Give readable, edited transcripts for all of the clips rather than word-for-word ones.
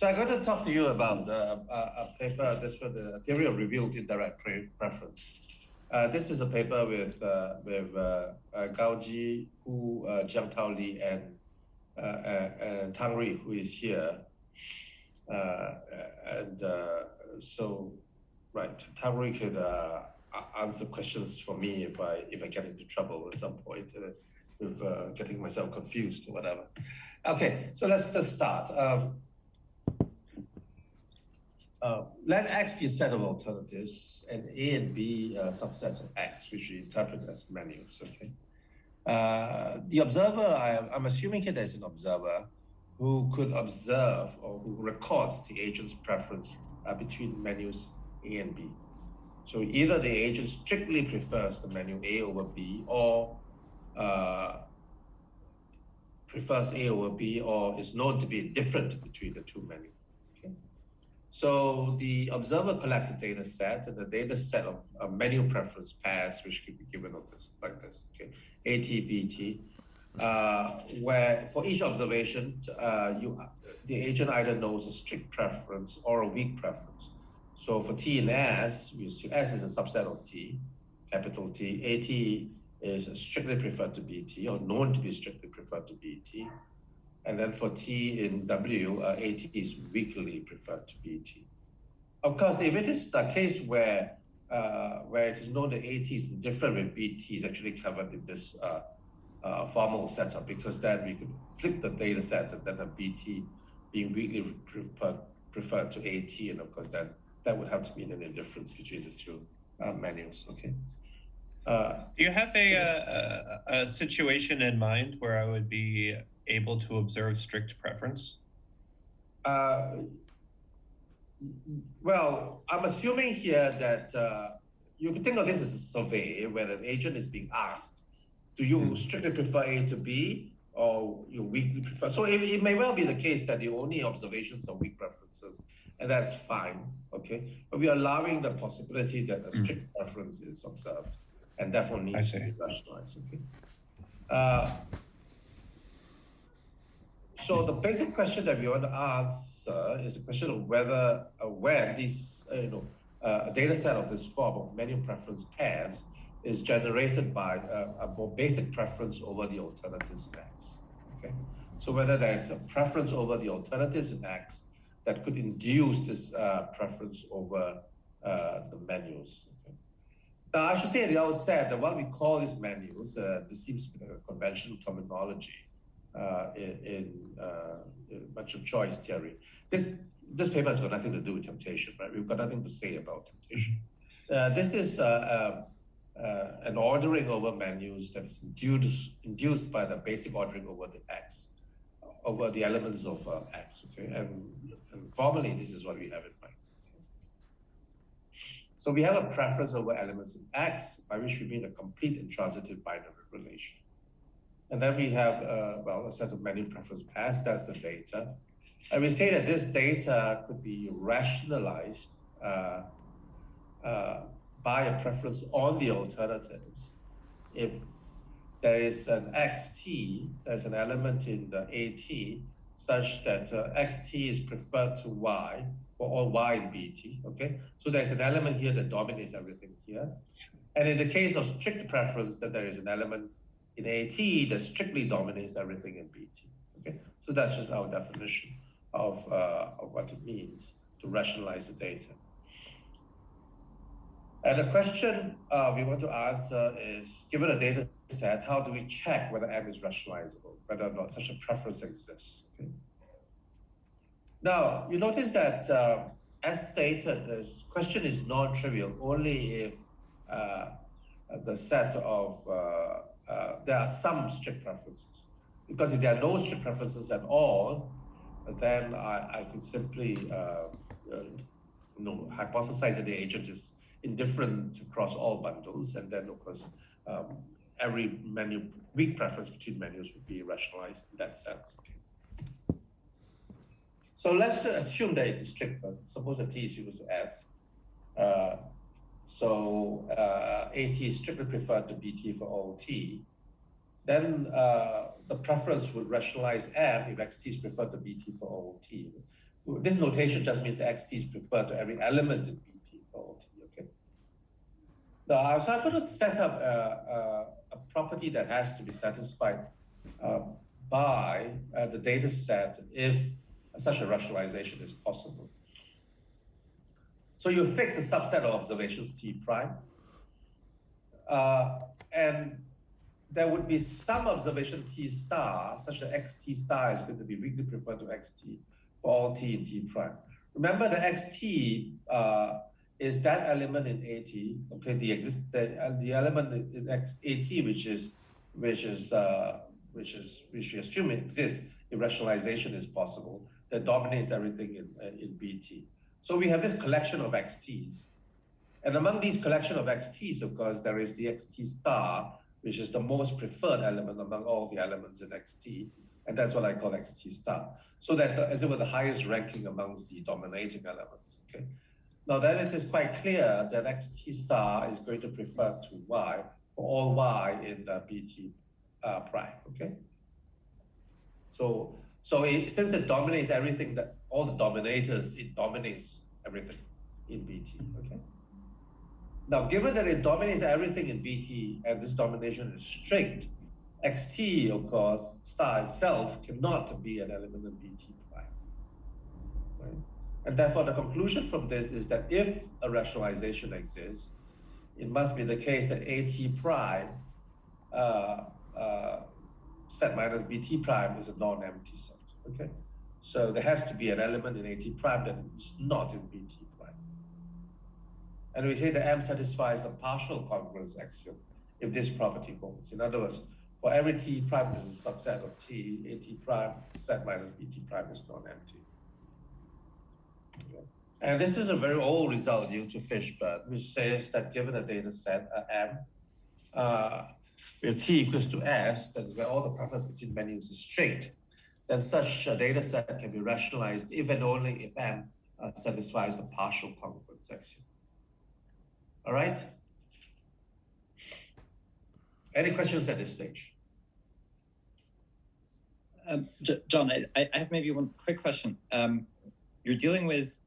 So I'm going to talk to you about a paper, this for the theory of revealed indirect preference. This is a paper with Gao Ji, Hu, Jiang Tao Li, and Tang Ri, who is here. Right, Tang Ri could answer questions for me if I get into trouble at some point with getting myself confused or whatever. Okay, so let's just start. Let X be a set of alternatives and A and B subsets of X, which we interpret as menus, okay? The observer, I'm assuming here there's an observer who could observe or who records the agent's preference between menus A and B. So either the agent strictly prefers the menu A over B, or prefers A over B, or is known to be different between the two menus. Okay? So the observer collects a data set, and the data set of menu preference pairs, which could be given of this like this, okay? AT, BT, where for each observation, the agent either knows a strict preference or a weak preference. So for T and S, we assume S is a subset of T, capital T. AT is strictly preferred to BT, or known to be strictly preferred to BT. And then for T in W, AT is weakly preferred to BT. Of course, if it is the case where it is known that AT is different with BT, is actually covered in this formal setup, because then we could flip the data sets and then have BT being weakly preferred to AT, and of course that would have to mean an indifference between the two menus. Okay. Do you have a situation in mind where I would be able to observe strict preference? Well, I'm assuming here that you can think of this as a survey where an agent is being asked, do you strictly prefer A to B, or you weakly prefer? So it may well be the case that the only observations are weak preferences, and that's fine, okay? But we are allowing the possibility that a strict preference is observed, and therefore needs to be rationalized, okay? So the basic question that we want to answer is the question of whether when this a data set of this form of menu preference pairs is generated by a more basic preference over the alternatives in X. Okay, so whether there's a preference over the alternatives in X that could induce this preference over the menus. Okay. Now, I should say at the outset that what we call these menus, this seems to be a conventional terminology in much of choice theory. This paper has got nothing to do with temptation, right? We've got nothing to say about temptation. This is an ordering over menus that's induced by the basic ordering over the X, over the elements of X, okay? And formally, this is what we have in mind. So we have a preference over elements in X, by which we mean a complete intransitive binary relation. And then we have, a set of menu preference pairs, that's the data. And we say that this data could be rationalized by a preference on the alternatives. If there is an XT, there's an element in the AT such that XT is preferred to Y for all Y in BT, okay? So there's an element here that dominates everything here. And in the case of strict preference, that there is an element in AT that strictly dominates everything in BT, okay? So that's just our definition of what it means to rationalize the data. And the question we want to answer is, given a data set, how do we check whether M is rationalizable, whether or not such a preference exists? Okay? Now, you notice that as stated, this question is non-trivial only if the set of, there are some strict preferences. Because if there are no strict preferences at all, then I could simply hypothesize that the agent is indifferent across all bundles, and then of course every weak preference between menus would be rationalized in that sense. Okay. So let's assume that it is strict first. Suppose that T is equal to S. So AT is strictly preferred to BT for all T. Then the preference would rationalize M if XT is preferred to BT for all T. this notation just means that xt is preferred to every element in BT for all t, okay? Now, so I'm going to set up a property that has to be satisfied by the data set if such a rationalization is possible. So you fix a subset of observations t prime, and there would be some observation t star such that xt star is going to be weakly preferred to xt for all t in t prime. Remember the xt is that element in AT, okay, the element in AT which we assume exists if rationalization is possible, that dominates everything in BT. So we have this collection of xt's. And among these collection of xt's, of course, there is the xt star, which is the most preferred element among all the elements in xt. And that's what I call xt star. So that's as it were the highest ranking amongst the dominating elements, okay? Now then it is quite clear that xt star is going to prefer to y for all y in BT prime, okay? So since it dominates everything, that all the dominators, it dominates everything in BT, okay? Now, given that it dominates everything in BT and this domination is strict, xt, of course, star itself cannot be an element in BT prime, right? And therefore, the conclusion from this is that if a rationalization exists, it must be the case that AT prime set minus BT prime is a non-empty set, okay? So there has to be an element in AT prime that is not in BT prime. And we say that M satisfies the partial congruence axiom if this property holds. In other words, for every T prime is a subset of T, AT prime set minus BT prime is non-empty. Okay. And this is a very old result due to Fishburne, which says that given a data set M, with T equals to S, that is where all the preference between menus is strict, then such a data set can be rationalized if and only if M satisfies the partial congruence axiom. All right? Any questions at this stage? John, I have maybe one quick question. You're dealing with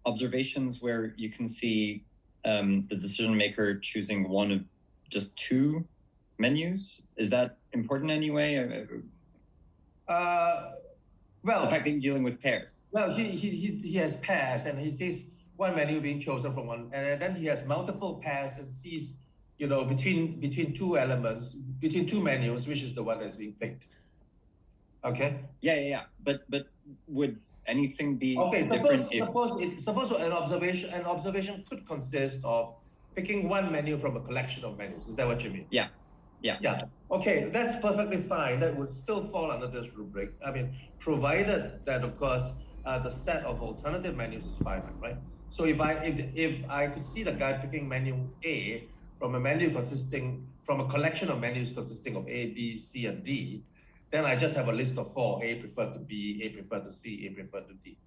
observations where you can see the decision maker choosing one of just two menus. Is that important anyway? Well, the fact that you're dealing with pairs. Well, he has pairs, and he sees one menu being chosen from one, and then he has multiple pairs and sees, you know, between two elements, between two menus, which is the one that's being picked. Okay. Yeah. But would anything be different? If... Suppose an observation could consist of picking one menu from a collection of menus. Is that what you mean? Yeah. Okay, that's perfectly fine. That would still fall under this rubric. I mean, provided that, of course, the set of alternative menus is finite, right? So if I could see the guy picking menu A from a collection of menus consisting of A, B, C, and D, then I just have a list of 4: A preferred to B, A preferred to C, A preferred to D.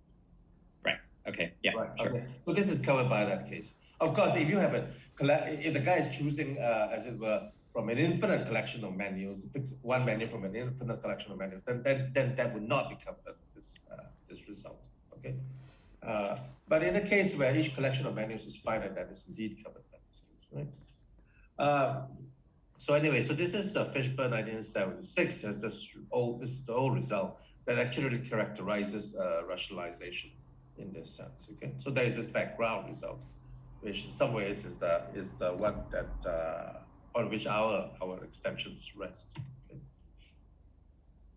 Right. Okay. Yeah. Right. Sure. Okay. So this is covered by that case. Of course, if you have if the guy is choosing, as it were, from an infinite collection of menus, picks one menu from an infinite collection of menus, then that would not be covered this result. Okay. But in the case where each collection of menus is finite, that is indeed covered by this case, right? So anyway, so this is Fishburne 1976 as this is the old result that actually characterizes rationalization in this sense. Okay, so there is this background result, which in some ways is the one that on which our extensions rest. Okay?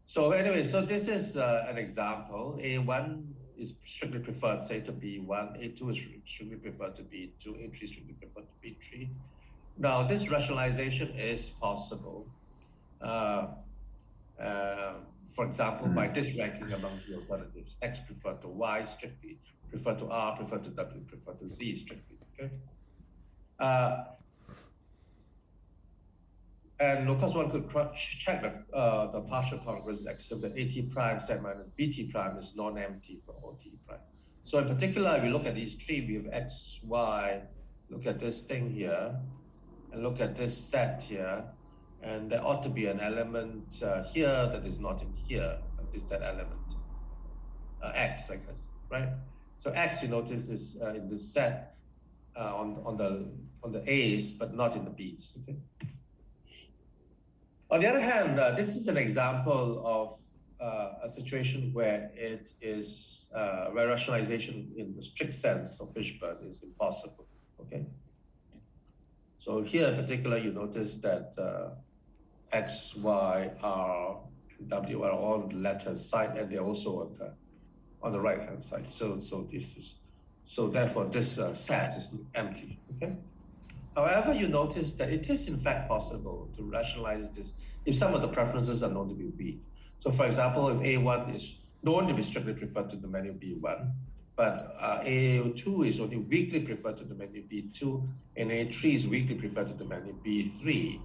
So anyway, so this is an example. A1 is strictly preferred, say, to B1. A2 is strictly preferred to B2. A3 is strictly preferred to B3. Now, this rationalization is possible. For example, by this ranking among the alternatives, X preferred to Y strictly, preferred to R, preferred to W, preferred to Z strictly. Okay. And of course, one could check the partial congruence axiom that AT prime set minus BT prime is non-empty for all T prime. So in particular, if we look at these three, we have X, Y, look at this thing here, and look at this set here, and there ought to be an element here that is not in here, is that element. X, I guess, right? So X, you notice, is in the set on the A's, but not in the B's. Okay. On the other hand, this is an example of a situation where it is where rationalization in the strict sense of Fishburne is impossible. Okay. So here in particular, you notice that X, Y, R, W are all on the left-hand side, and they're also on the right-hand side. So therefore this set is empty. Okay. However, you notice that it is in fact possible to rationalize this if some of the preferences are known to be weak. So for example, if A1 is known to be strictly preferred to the menu B1, but A2 is only weakly preferred to the menu B2, and A3 is weakly preferred to the menu B3,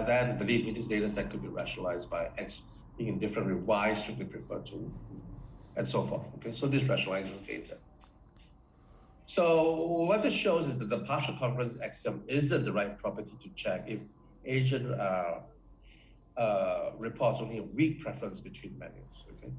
then believe me, this data set could be rationalized by X being indifferent with Y strictly preferred to, and so forth. Okay, so this rationalizes data. So what this shows is that the partial congruence axiom isn't the right property to check if agent reports only a weak preference between menus. Okay.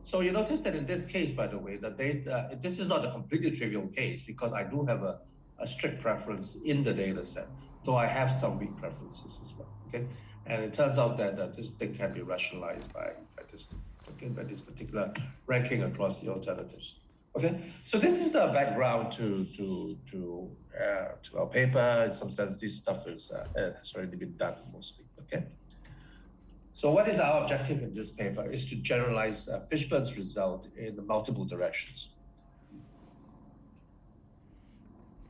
So you notice that in this case, by the way, the data, this is not a completely trivial case because I do have a strict preference in the data set, though I have some weak preferences as well. Okay. And it turns out that this thing can be rationalized by this thing, okay, by this particular ranking across the alternatives. Okay, so this is the background to our paper. In some sense, this stuff has already been done mostly. Okay, so what is our objective in this paper is to generalize Fishburne's result in multiple directions.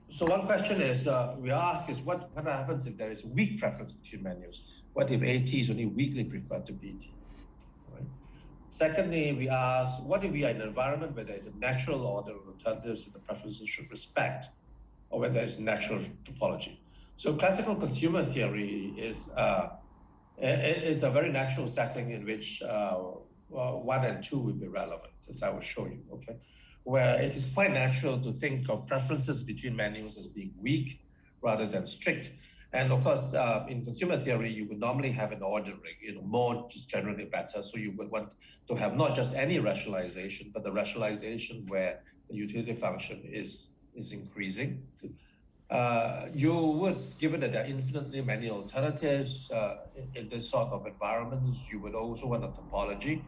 So one question is we ask is what happens if there is a weak preference between menus? What if AT is only weakly preferred to BT? Right? Secondly, we ask, what if we are in an environment where there is a natural order of alternatives that the preferences should respect, or where there is natural topology? So classical consumer theory is a very natural setting in which 1 and 2 will be relevant, as I will show you, okay? Where it is quite natural to think of preferences between menus as being weak rather than strict. And of course, in consumer theory, you would normally have an ordering, more just generally better. So you would want to have not just any rationalization, but the rationalization where the utility function is increasing. You would, given that there are infinitely many alternatives in this sort of environments, you would also want a topology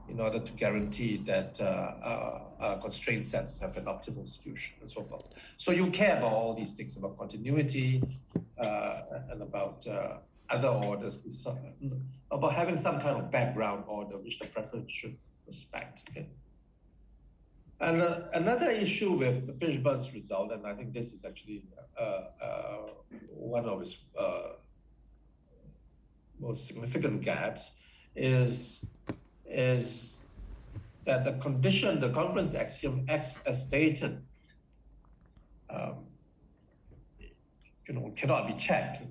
in order to guarantee that constraint sets have an optimal solution and so forth. So you care about all these things, about continuity and about other orders, about having some kind of background order which the preference should respect. Okay. And another issue with the Fishburne's result, and I think this is actually one of its most significant gaps, is that the condition, the congruence axiom X as stated, cannot be checked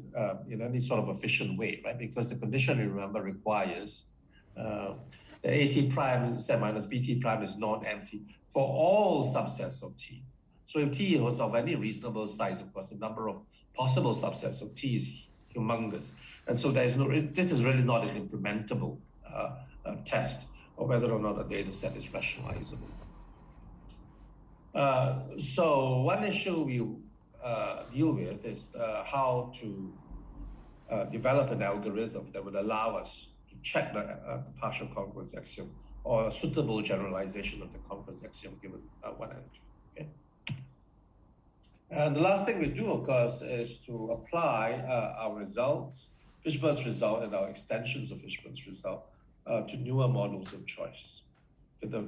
in any sort of efficient way, right? Because the condition, you remember, requires the AT prime Z minus BT prime is non-empty for all subsets of T. So if T was of any reasonable size, of course, the number of possible subsets of T is humongous. And so there is this is really not an implementable test of whether or not a data set is rationalizable. So one issue we deal with is how to develop an algorithm that would allow us to check the partial congruence axiom or a suitable generalization of the congruence axiom given 1 and 2. Okay? And the last thing we do, of course, is to apply our results, Fishburne's result and our extensions of Fishburne's result to newer models of choice. The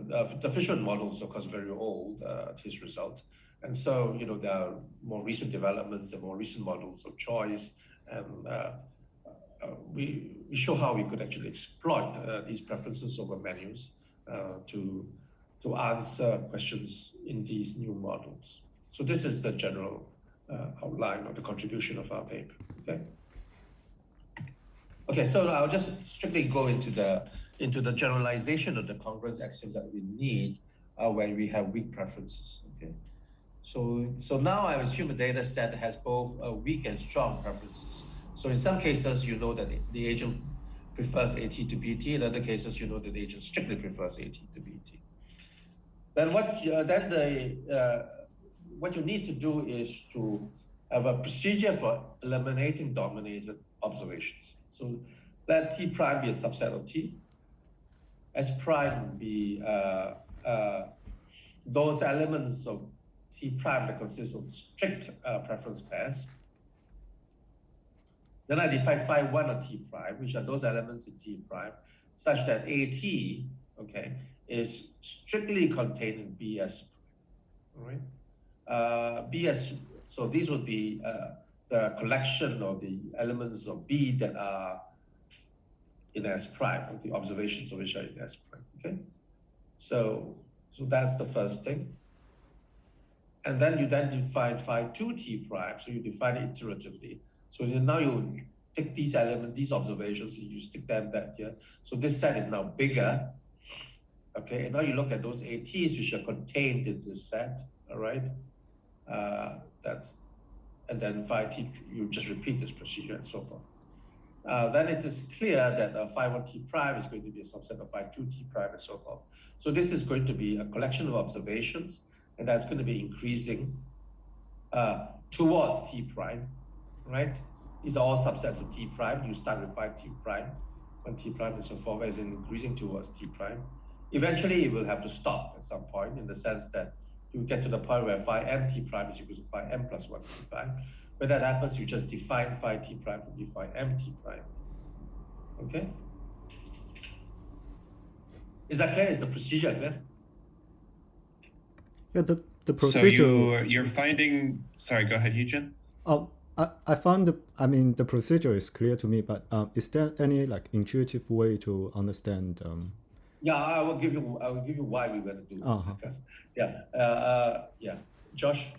Fishburne model is, of course, very old, his result. And so, there are more recent developments and more recent models of choice. And we show how we could actually exploit these preferences over menus to answer questions in these new models. So this is the general outline of the contribution of our paper, okay? Okay, so I'll just strictly go into the generalization of the congruence axiom that we need when we have weak preferences, okay? So now I assume a data set has both weak and strong preferences. So in some cases, you know that the agent prefers AT to BT. In other cases, you know that the agent strictly prefers AT to BT. then what you need to do is to have a procedure for eliminating dominated observations. So let T prime be a subset of T. S prime be those elements of T prime that consist of strict preference pairs. Then I define phi 1 of T prime, which are those elements in T prime, such that AT, okay, is strictly contained in BS prime, all right? BS, so these would be the collection of the elements of B that are in S prime, or the observations of which are in S prime, okay? So that's the first thing. And then you define phi 2 T prime, so you define it iteratively. So now you take these elements, these observations, and you stick them back here. So this set is now bigger, okay? And now you look at those ATs which are contained in this set, all right? And then phi T, you just repeat this procedure and so forth. Then it is clear that phi 1 T prime is going to be a subset of phi 2 T prime and so forth. So this is going to be a collection of observations, and that's going to be increasing towards T prime, right? These are all subsets of T prime. You start with phi T prime, 1 T prime and so forth, as in increasing towards T prime. Eventually, it will have to stop at some point, in the sense that you get to the point where phi m T prime is equal to phi m plus 1 T prime. When that happens, you just define phi T prime to be phi m T prime. Okay? Is that clear? Is the procedure clear? Yeah, the procedure. So you're finding. Sorry, go ahead, Eugen. I found the procedure is clear to me, but is there any like intuitive way to understand? Yeah, I will give you why we're going to do this. Because, yeah, Josh.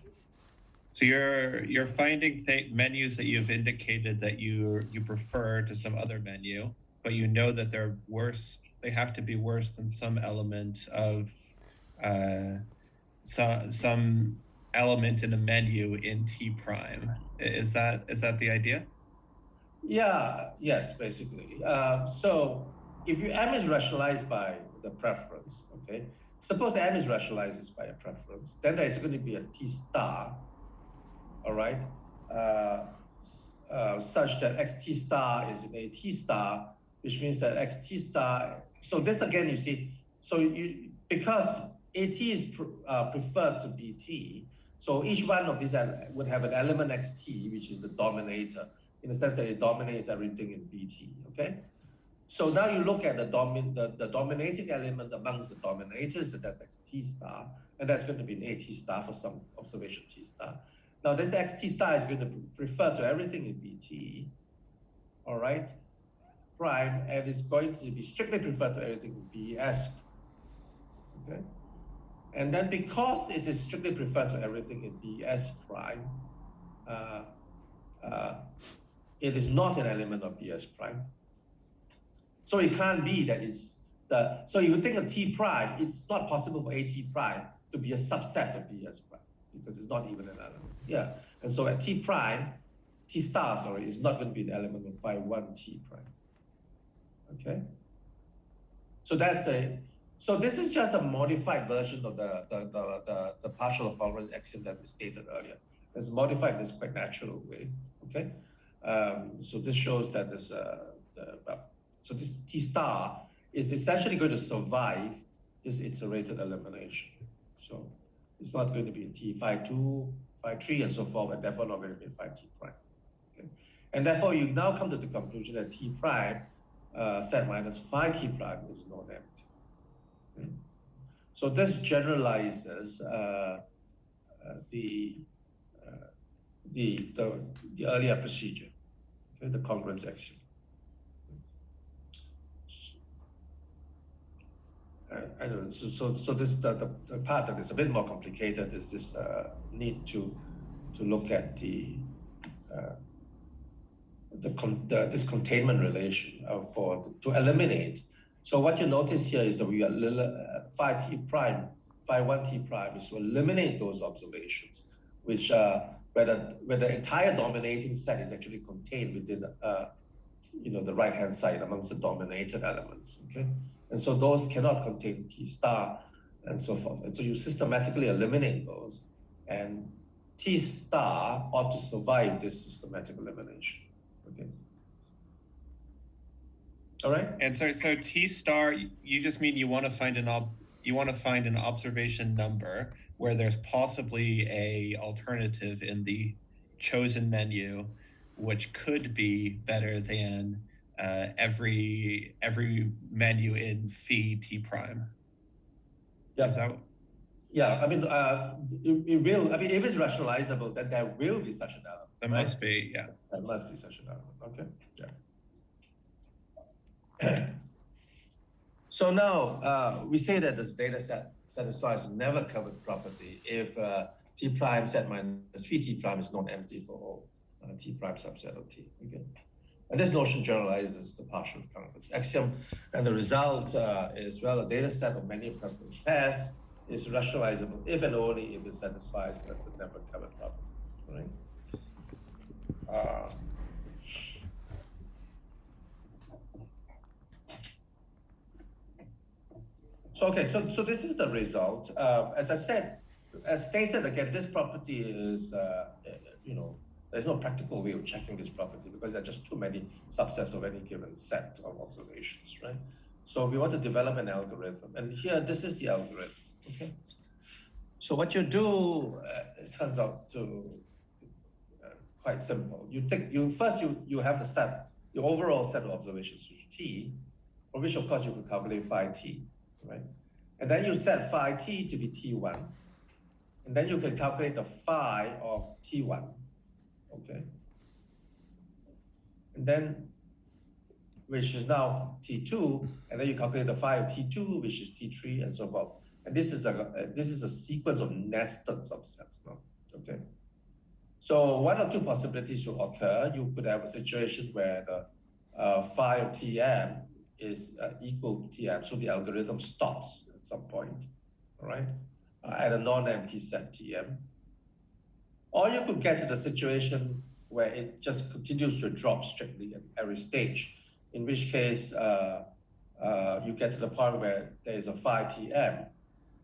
So you're finding menus that you've indicated that you prefer to some other menu, but you know that they're worse. They have to be worse than some element of some element in a menu in T prime. Is that the idea? Yeah. Yes. Basically. So if M is rationalized by the preference, okay. Suppose M is rationalized by a preference, then there is going to be a T star. All right, such that xt star is in a T star, which means that xt star. So this again, you see, because AT is preferred to BT, so each one of these would have an element xt, which is the dominator, in the sense that it dominates everything in BT. Okay, so now you look at the dominating element amongst the dominators, and that's xt star, and that's going to be an AT star for some observation T star. Now this xt star is going to refer to everything in BT, all right, prime, and it's going to be strictly preferred to everything in BS, okay? And then because it is strictly preferred to everything in BS prime, it is not an element of BS prime. So it can't be that so if you think of T prime, it's not possible for AT prime to be a subset of BS prime, because it's not even an element. Yeah, and so at T prime, T star, sorry, is not going to be an element of phi 1 T prime. Okay, so so this is just a modified version of the partial equivalence axiom that we stated earlier. It's modified in this quite natural way. Okay, so this shows that so this T star is essentially going to survive this iterated elimination. So it's not going to be T phi 2, phi 3, and so forth, and therefore not going to be phi T prime. Okay? And therefore, you now come to the conclusion that T prime set minus phi T prime is non-empty. Okay? So this generalizes the earlier procedure, okay? The congruence axiom. I don't know. So this the part that is a bit more complicated is this need to look at this containment relation to eliminate. So what you notice here is that we are phi T prime, phi 1 T prime is to eliminate those observations, which where the entire dominating set is actually contained within the right hand side amongst the dominated elements. Okay. And so those cannot contain T star and so forth. And so you systematically eliminate those, and T star ought to survive this systematic elimination. Okay. All right. And so T star, you just mean you want to find an observation number where there's possibly a alternative in the chosen menu, which could be better than every menu in phi T prime. Yeah. Is that... Yeah, I mean, it will. I mean, if it's rationalizable, then there will be such an element. There right? must be, yeah. There must be such an element. Okay. Yeah. So now we say that this data set satisfies the never covered property if T prime set minus phi T prime is not empty for all T prime subset of T. Okay. And this notion generalizes the partial concurrence axiom, and the result is, well, a data set of many preference pairs is rationalizable if and only if it satisfies the never covered property, right? So this is the result. As I said, as stated again, this property is, there's no practical way of checking this property because there are just too many subsets of any given set of observations, right? So we want to develop an algorithm, and here this is the algorithm. Okay. So what you do, it turns out to quite simple. You have the set, the overall set of observations to T, for which of course you could calculate phi T, right? And then you set phi T to be T1, and then you can calculate the phi of T1, okay? And then, which is now T2, and then you calculate the phi of T2, which is T3, and so forth. And this is a sequence of nested subsets now, okay? So one or two possibilities will occur. You could have a situation where the phi of Tm is equal to Tm, so the algorithm stops at some point, all right? At a non-empty set Tm. Or you could get to the situation where it just continues to drop strictly at every stage, in which case you get to the point where there is a phi Tm,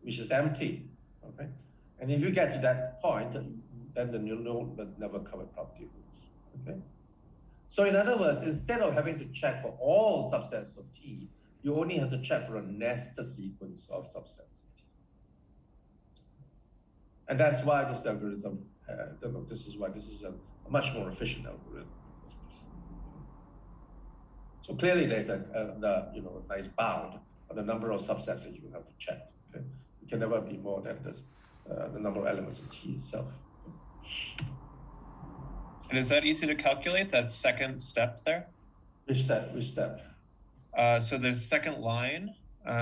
which is empty, okay? And if you get to that point, then the never covered property rules, okay? So in other words, instead of having to check for all subsets of T, you only have to check for a nested sequence of subsets of T. And that's why this algorithm, this is a much more efficient algorithm. So clearly there's a nice bound on the number of subsets that you have to check. Okay? It can never be more than the number of elements of T itself. And is that easy to calculate, that second step there? Which step? So there's a second line,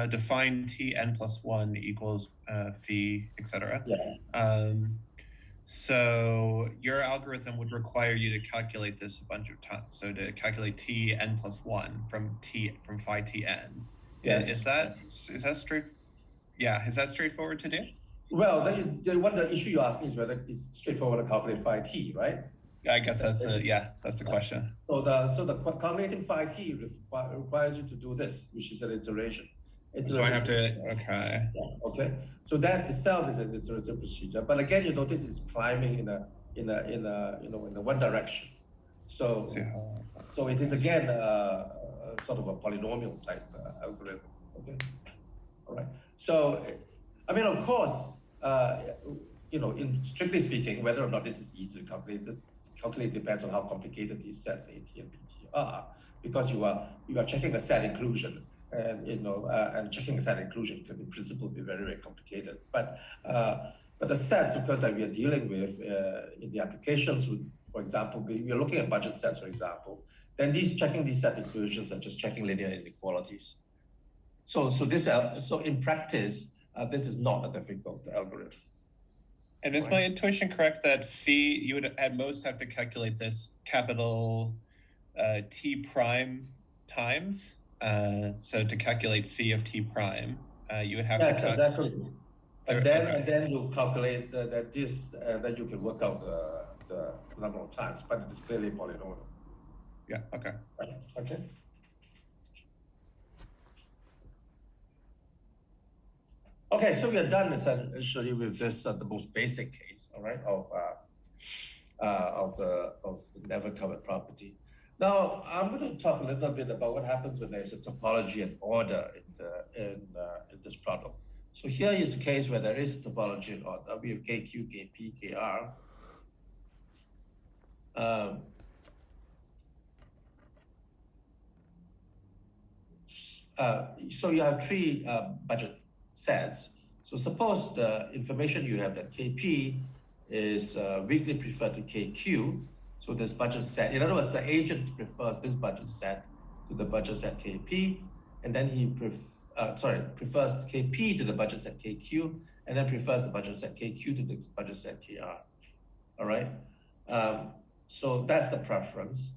define Tn plus 1 equals phi, etc. Yeah. So your algorithm would require you to calculate this a bunch of times. So to calculate Tn plus 1 from phi Tn. Yes. Is that straightforward to do? Well, the issue you're asking is whether it's straightforward to calculate phi T, right? I guess that's the question. So the calculating phi T requires you to do this, which is an iteration. So I have to, okay. Yeah, okay. So that itself is an iterative procedure. But again, you notice it's climbing in the one direction. So it is again sort of a polynomial type algorithm. Okay. All right. So I mean, of course, in strictly speaking, whether or not this is easy to calculate depends on how complicated these sets AT and PT are, because you are checking a set inclusion, and and checking a set inclusion can in principle be very, very complicated. But the sets, of course, that we are dealing with in the applications would, for example, we are looking at budget sets, for example. Then checking these set inclusions are just checking linear inequalities. So in practice, this is not a difficult algorithm. And is my intuition correct that phi, you would at most have to calculate this capital T prime times? So to calculate phi of T prime, you would have to calculate. Exactly. And then you calculate then you can work out the number of times, but it is clearly polynomial. Yeah, okay. Okay. Okay, so we are done essentially with this the most basic case, all right, of the never covered property. Now I'm going to talk a little bit about what happens when there's a topology and order in this problem. So here is a case where there is a topology and order. We have KQ, KP, KR. So you have three budget sets. So suppose the information you have that KP is weakly preferred to KQ. So this budget set, in other words, the agent prefers this budget set to the budget set KP, and then he prefers KP to the budget set KQ, and then prefers the budget set KQ to the budget set KR. All right. So that's the preference.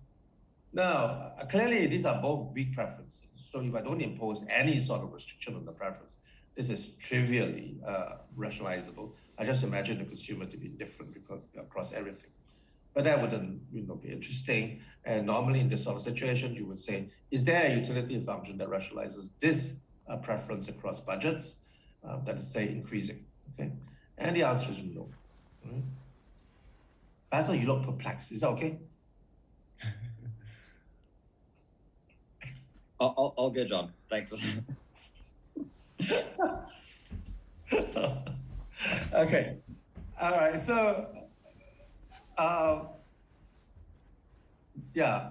Now, clearly, these are both weak preferences. So if I don't impose any sort of restriction on the preference, this is trivially rationalizable. I just imagine the consumer to be different across everything. But that wouldn't be interesting. And normally in this sort of situation, you would say, is there a utility function that rationalizes this preference across budgets that is, say, increasing? Okay, and the answer is no. Right? Basil, you look perplexed. Is that okay? All good, John. Thanks. Okay. All right. So, yeah.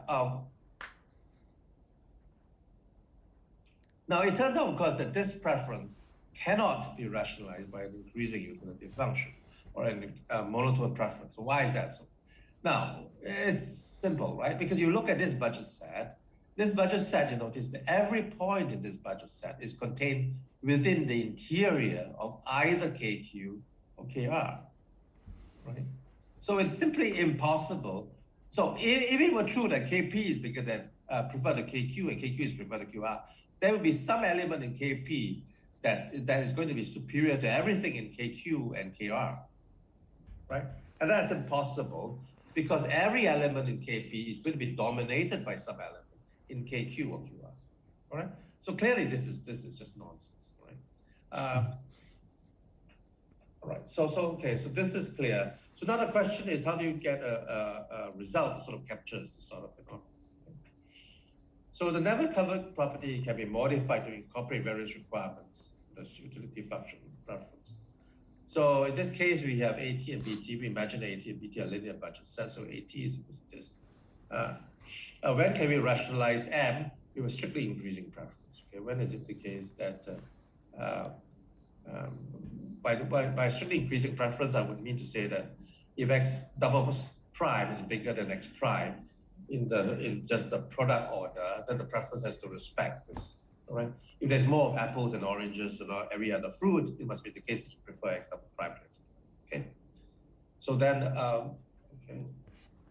Now, it turns out, of course, that this preference cannot be rationalized by an increasing utility function or a monotone preference. So why is that so? Now, it's simple, right? Because you look at this budget set, you notice that every point in this budget set is contained within the interior of either KQ or KR, right? So it's simply impossible. So if it were true that KP is bigger than prefer to KQ and KQ is prefer to QR, there would be some element in KP that is going to be superior to everything in KQ and KR, right? And that's impossible because every element in KP is going to be dominated by some element in KQ or QR, all right? So clearly this is just nonsense, right? All right, so this is clear. So now the question is, how do you get a result that sort of captures the sort of phenomenon? So the never covered property can be modified to incorporate various requirements, this utility function preference. So in this case, we have AT and BT. We imagine AT and BT are linear budget sets, so AT is this. When can we rationalize M with a strictly increasing preference? Okay, when is it the case that by strictly increasing preference, I would mean to say that if X double prime is bigger than X prime in just the product order, then the preference has to respect this. All right. If there's more of apples and oranges and every other fruit, it must be the case that you prefer X double prime to X prime. Okay. So then, okay.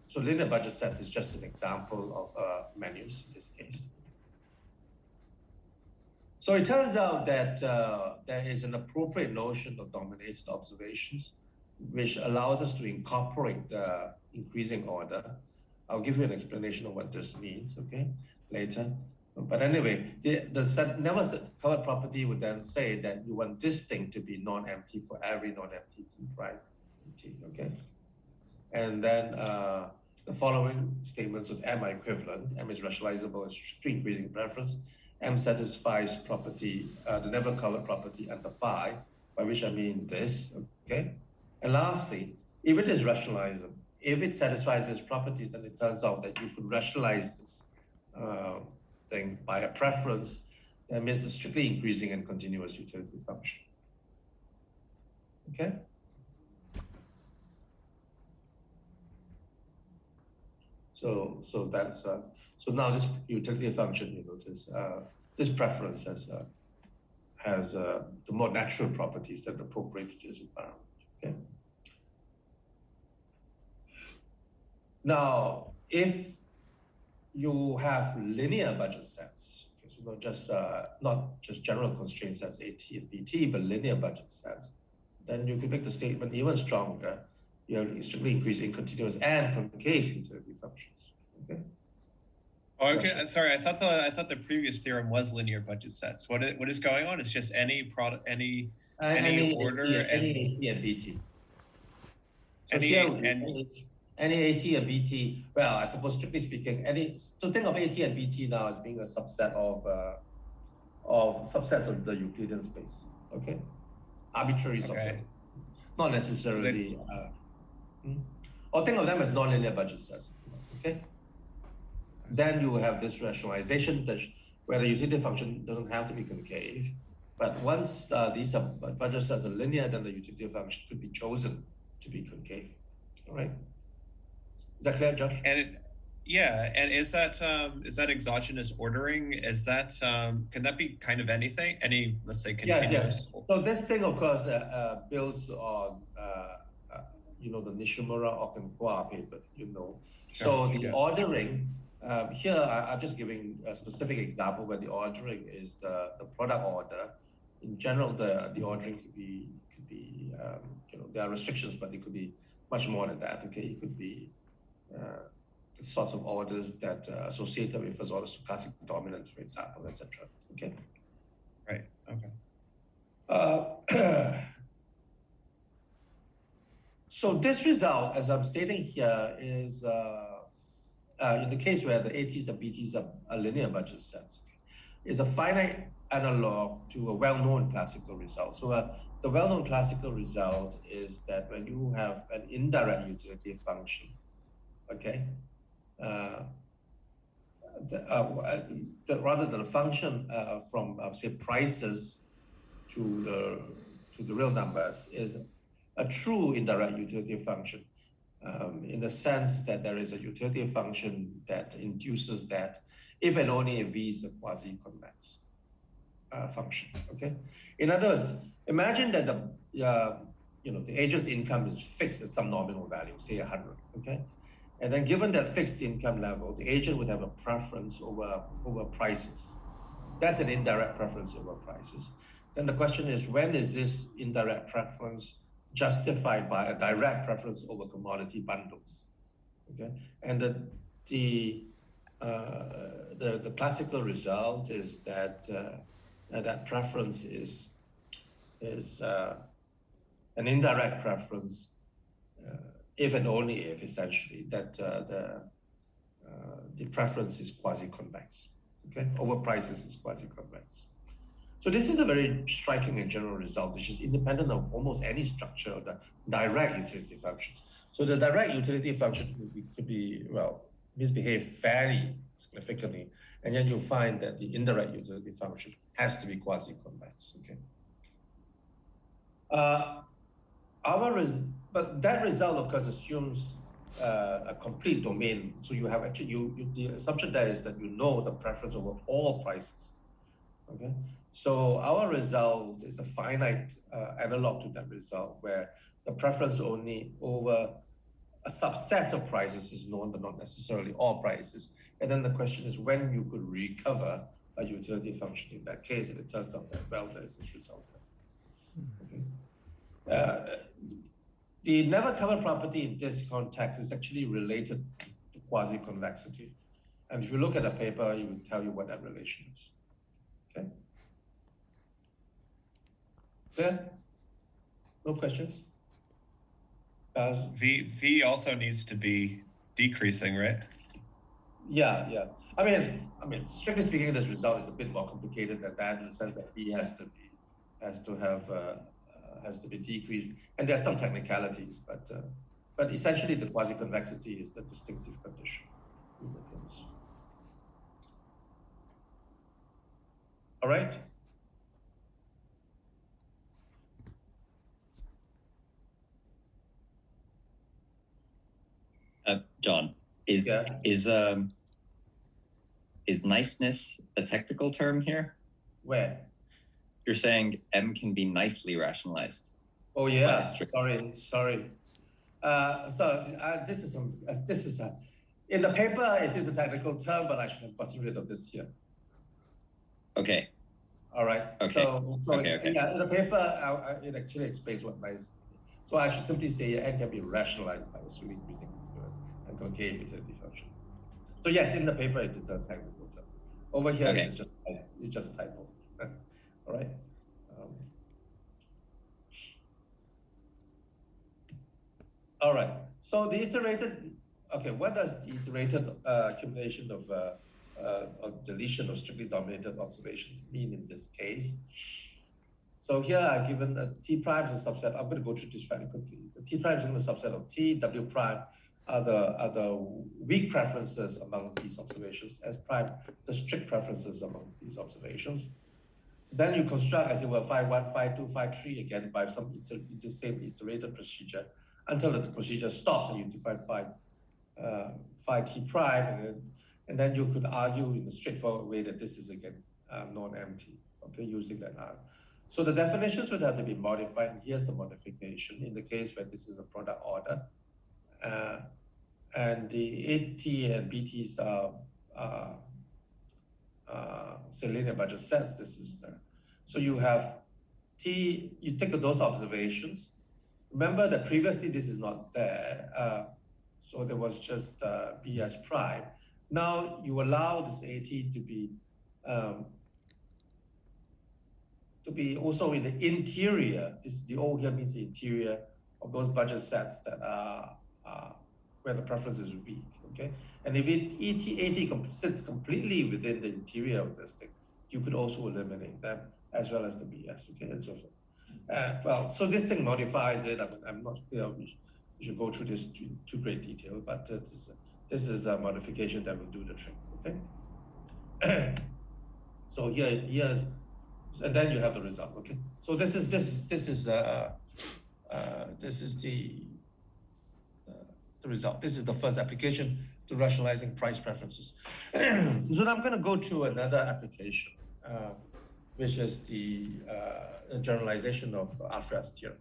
So linear budget sets is just an example of menus in this case. So it turns out that there is an appropriate notion of dominated observations, which allows us to incorporate the increasing order. I'll give you an explanation of what this means, okay, later. But anyway, the never covered property would then say that you want this thing to be non-empty for every non-empty T prime T, okay? And then the following statements of M are equivalent. M is rationalizable as strictly increasing preference. M satisfies property, the never covered property under phi, by which I mean this, okay? And lastly, if it is rationalizable, if it satisfies this property, then it turns out that you could rationalize this thing by a preference that means a strictly increasing and continuous utility function. Okay? So that's so now this utility function, you notice this preference has the more natural properties that appropriate to this environment. Okay. Now, if you have linear budget sets, okay, so not just general constraint sets AT and BT, but linear budget sets, then you could make the statement even stronger. You have strictly increasing continuous and concave utility functions. Okay. Oh, okay. Sorry, I thought the previous theorem was linear budget sets. What is going on? It's just any Any order any AT and BT. So Any- here, and- any AT and BT, well, I suppose strictly speaking, so think of AT and BT now as being a subset of subsets of the Euclidean space, okay? Arbitrary Okay. subsets, not necessarily, or think of them as nonlinear budget sets, okay? Then you have this rationalization that where the utility function doesn't have to be concave, but once these are budget sets are linear, then the utility function could be chosen to be concave. All right. Is that clear, Josh? And is that exogenous ordering? Is that can that be kind of anything? Any, let's say, continuous? Yes. So this thing, of course, builds on the Nishimura Okankwa paper. So the ordering here, I'm just giving a specific example where the ordering is the product order. In general, the ordering could be there are restrictions, but it could be much more than that. Okay, it could be the sorts of orders that are associated with first order stochastic dominance, for example, etc. Okay. Right. Okay. So this result, as I'm stating here, is in the case where the ATs and BTs are linear budget sets, is a finite analog to a well-known classical result. So the well-known classical result is that when you have an indirect utility function, okay, rather than a function from say prices to the real numbers is a true indirect utility function, in the sense that there is a utility function that induces that if and only if V is a quasi-convex function. Okay. In other words, imagine that the agent's income is fixed at some nominal value, say 100. Okay. And then given that fixed income level, the agent would have a preference over prices. That's an indirect preference over prices. Then the question is, when is this indirect preference justified by a direct preference over commodity bundles? Okay, and the classical result is that that preference is an indirect preference, if and only if, essentially, that the preference is quasi-convex. Okay, over prices is quasi-convex. So this is a very striking and general result, which is independent of almost any structure of the direct utility function. So the direct utility function could be misbehave fairly significantly, and yet you'll find that the indirect utility function has to be quasi-convex. Okay. But that result, of course, assumes a complete domain. So you have the assumption there is that you know the preference over all prices. Okay, so our result is a finite analog to that result, where the preference only over a subset of prices is known, but not necessarily all prices. And then the question is when you could recover a utility function in that case, and it turns out that, well, there is this result. Okay. The never covered property in this context is actually related to quasi-convexity. And if you look at the paper, it will tell you what that relation is. Okay. Clear? No questions? V also needs to be decreasing, right? Yeah. I mean, strictly speaking, this result is a bit more complicated than that, in the sense that V has to be decreased, and there's some technicalities, but essentially the quasi-convexity is the distinctive condition. All right. John, is niceness a technical term here? Where? You're saying M can be nicely rationalized. Oh yeah, sorry. This is in the paper. It is a technical term, but I should have gotten rid of this here. Okay. All right. Okay. Okay. Yeah, in the paper, it actually explains what nice. So I should simply say N can be rationalized by assuming using continuous and concave utility function. So yes, in the paper it is a technical term. Over here, it's just a typo. All right. All right. So the iterated, okay, what does the iterated accumulation of or deletion of strictly dominated observations mean in this case? So here I've given T prime is a subset. I'm going to go through this fairly quickly. The T prime is going to be a subset of T, W prime are the weak preferences amongst these observations, S prime the strict preferences amongst these observations. Then you construct, as it were, phi 1, phi 2, phi 3 again by some the same iterated procedure until the procedure stops and you define phi T prime. And then you could argue in a straightforward way that this is again non-empty, okay, using that R. So the definitions would have to be modified. And here's the modification in the case where this is a product order. And the AT and BTs are say linear budget sets. This is the, so you have T, you take those observations. Remember that previously this is not there. So there was just BS prime. Now you allow this AT to be also in the interior. This the O here means the interior of those budget sets that are where the preference is weak. Okay, and if AT sits completely within the interior of this thing, you could also eliminate them as well as the BS. Okay, and so forth. Well, so this thing modifies it. I'm not clear. We should go through this to great detail, but this is a modification that will do the trick. Okay. So here's, and then you have the result. Okay. So this is the result. This is the first application to rationalizing price preferences. So now I'm going to go to another application, which is the generalization of Afra's theorem.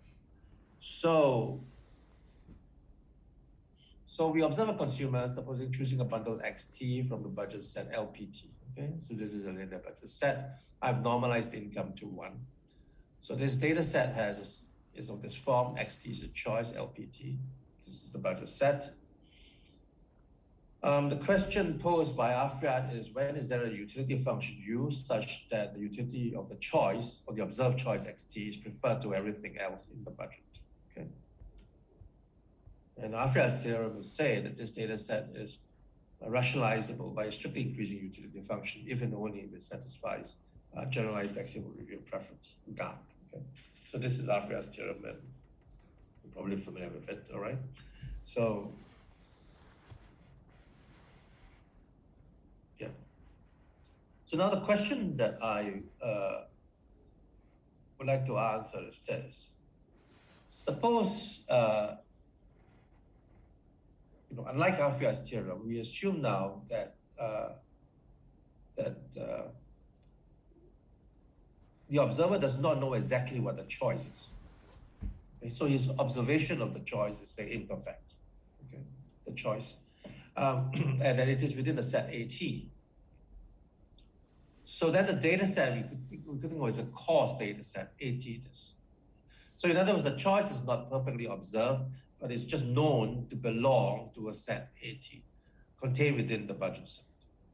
So we observe a consumer, supposing choosing a bundle XT from the budget set LPT. Okay, so this is a linear budget set. I've normalized income to 1. So this data set is of this form. XT is a choice, LPT. This is the budget set. The question posed by Afrath is, when is there a utility function U such that the utility of the choice or the observed choice XT is preferred to everything else in the budget? Okay. And Afrath's theorem will say that this data set is rationalizable by a strictly increasing utility function if and only if it satisfies generalized axial review preference, GAP. Okay. So this is Afrath's theorem, and you're probably familiar with it, all right? So, yeah. So now the question that I would like to answer is this. Suppose, unlike Afrath's theorem, we assume now that the observer does not know exactly what the choice is. Okay, so his observation of the choice is, say, imperfect. Okay, the choice, and that it is within the set AT. So then the data set we could think of as a cause data set, AT this. So in other words, the choice is not perfectly observed, but it's just known to belong to a set AT contained within the budget set.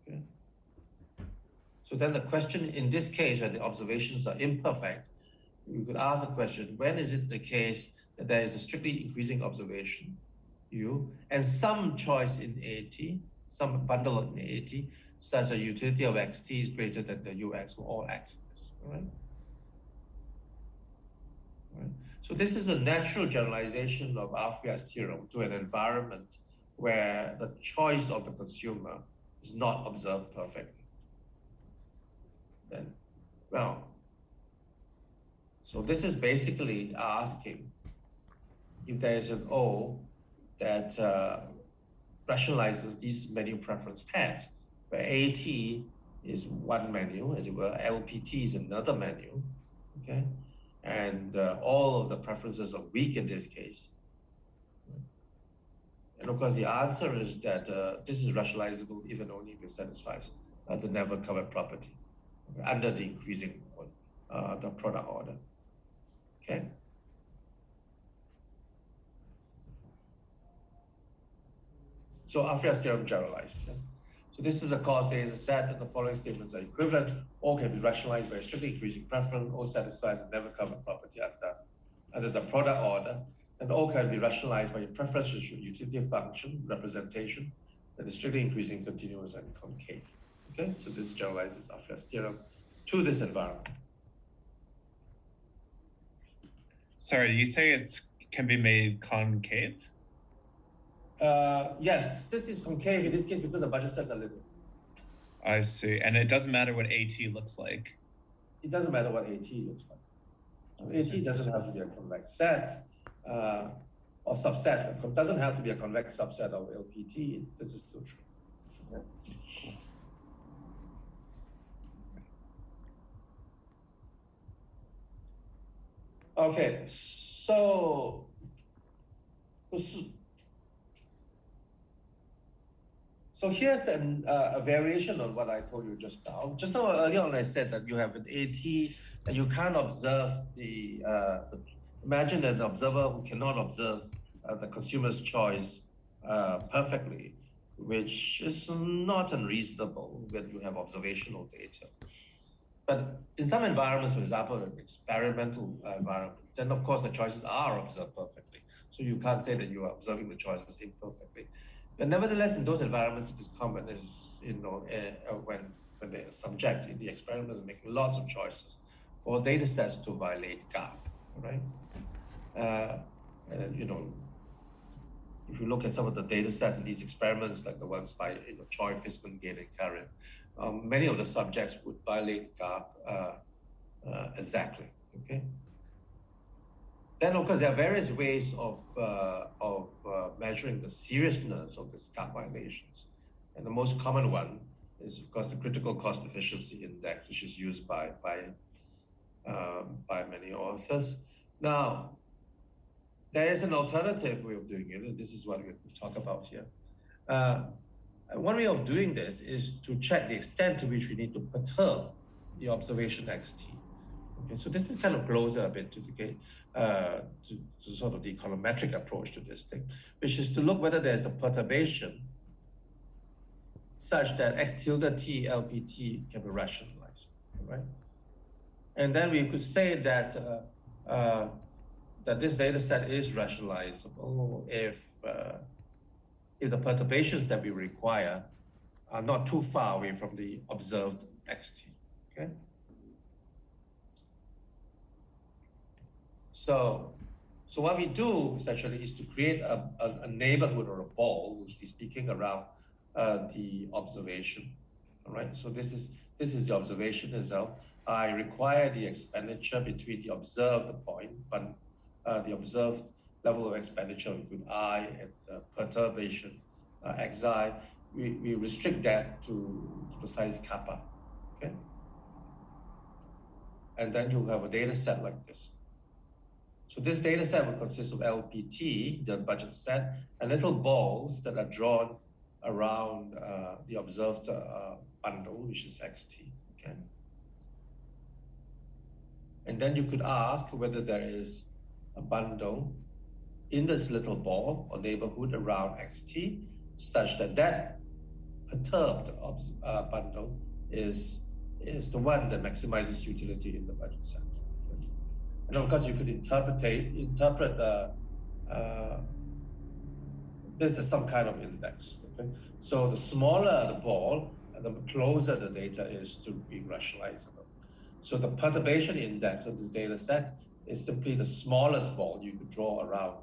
Okay? So then the question in this case, where the observations are imperfect, we could ask the question, when is it the case that there is a strictly increasing observation, U, and some choice in AT, some bundle in AT, such a utility of XT is greater than the UX for all X of this, all right? Right. So this is a natural generalization of Afrath's theorem to an environment where the choice of the consumer is not observed perfectly. Then, well, so this is basically asking if there is an O that rationalizes these menu preference pairs, where AT is one menu, as it were, LPT is another menu, okay? And all of the preferences are weak in this case. And of course, the answer is that this is rationalizable even only if it satisfies the never covered property under the increasing the product order. Okay. So Afrath's theorem generalized. Yeah? So this is a cause data set, and the following statements are equivalent. All can be rationalized by a strictly increasing preference. All satisfies the never covered property under the product order. And O can be rationalized by a preferential utility function representation that is strictly increasing, continuous, and concave. Okay, so this generalizes our first theorem to this environment. Sorry, you say it can be made concave? Yes, this is concave in this case because the budget sets are linear. I see. And it doesn't matter what AT looks like. It doesn't matter what AT looks like. So AT doesn't have to be a convex set or subset. It doesn't have to be a convex subset of LPT. This is still true. Okay, so here's a variation on what I told you just now. Just now earlier on, I said that you have an AT and you can't observe imagine an observer who cannot observe the consumer's choice perfectly, which is not unreasonable when you have observational data. But in some environments, for example, an experimental environment, then of course the choices are observed perfectly. So you can't say that you are observing the choices imperfectly. But nevertheless, in those environments, it is common, when the subject in the experiment is making lots of choices for data sets to violate gap, right? And if you look at some of the data sets in these experiments, like the ones by Choi, Fisman, Gate, and Karen, many of the subjects would violate gap exactly. Okay. Then, of course, there are various ways of measuring the seriousness of these gap violations, and the most common one is, of course, the critical cost efficiency index, which is used by many authors. Now, there is an alternative way of doing it, and this is what we talk about here. One way of doing this is to check the extent to which we need to perturb the observation xt. Okay, so this is kind of closer a bit to sort of the econometric approach to this thing, which is to look whether there's a perturbation such that x tilde t LPT can be rationalized, right? And then we could say that that this data set is rationalizable if the perturbations that we require are not too far away from the observed xt. Okay. So what we do essentially is to create a neighborhood or a ball, loosely speaking, around the observation. All right. So this is the observation itself. I require the expenditure between the observed point, but the observed level of expenditure between I and perturbation xi. We restrict that to the size kappa. Okay. And then you have a data set like this. So this data set will consist of LPT, the budget set, and little balls that are drawn around the observed bundle, which is xt. Okay. And then you could ask whether there is a bundle in this little ball or neighborhood around xt, such that perturbed bundle is the one that maximizes utility in the budget set. Okay. And of course, you could interpret this as some kind of index. Okay? So the smaller the ball, the closer the data is to being rationalizable. So the perturbation index of this data set is simply the smallest ball you could draw around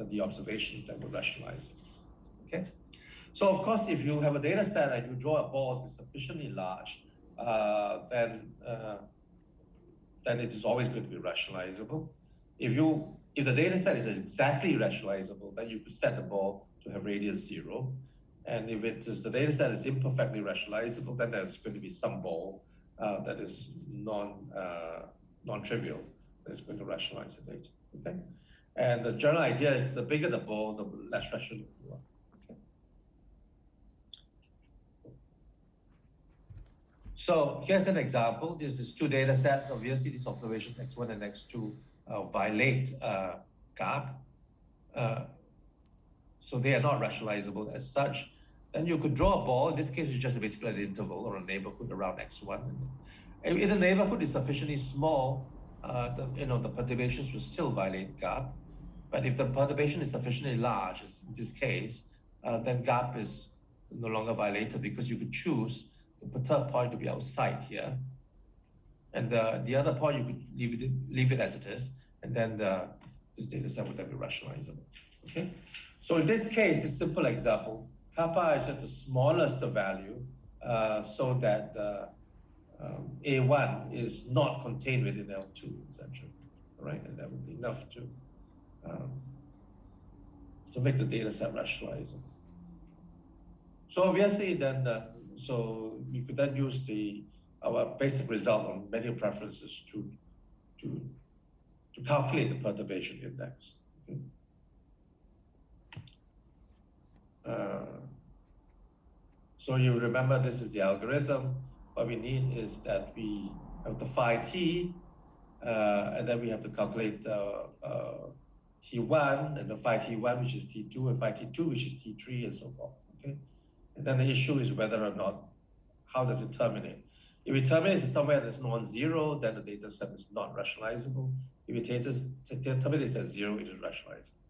the observations that were rationalized. Okay. So of course, if you have a data set and you draw a ball that's sufficiently large, then it is always going to be rationalizable. If the data set is exactly rationalizable, then you could set the ball to have radius 0. And if the data set is imperfectly rationalizable, then there's going to be some ball that is non-trivial that is going to rationalize the data. Okay. And the general idea is the bigger the ball, the less rational you are. Okay. So here's an example. This is two data sets. Obviously, these observations x1 and x2 violate gap. So they are not rationalizable as such. Then you could draw a ball. In this case, it's just basically an interval or a neighborhood around x1. And if the neighborhood is sufficiently small, the perturbations will still violate gap. But if the perturbation is sufficiently large, as in this case, then gap is no longer violated because you could choose the perturbed point to be outside here. And the other point, you could leave it as it is, and then this data set would then be rationalizable. Okay. So in this case, this simple example, kappa is just the smallest value, so that A1 is not contained within L2, essentially, right? And that would be enough to make the data set rationalizable. So obviously, then, so you could then use our basic result on menu preferences to calculate the perturbation index. Okay? So you remember this is the algorithm. What we need is that we have the phi t, and then we have to calculate T1 and the phi T1, which is T2, and phi T2, which is T3, and so forth. Okay, and then the issue is whether or not, how does it terminate? If it terminates somewhere that's non-zero, then the data set is not rationalizable. If it terminates at 0, it is rationalizable.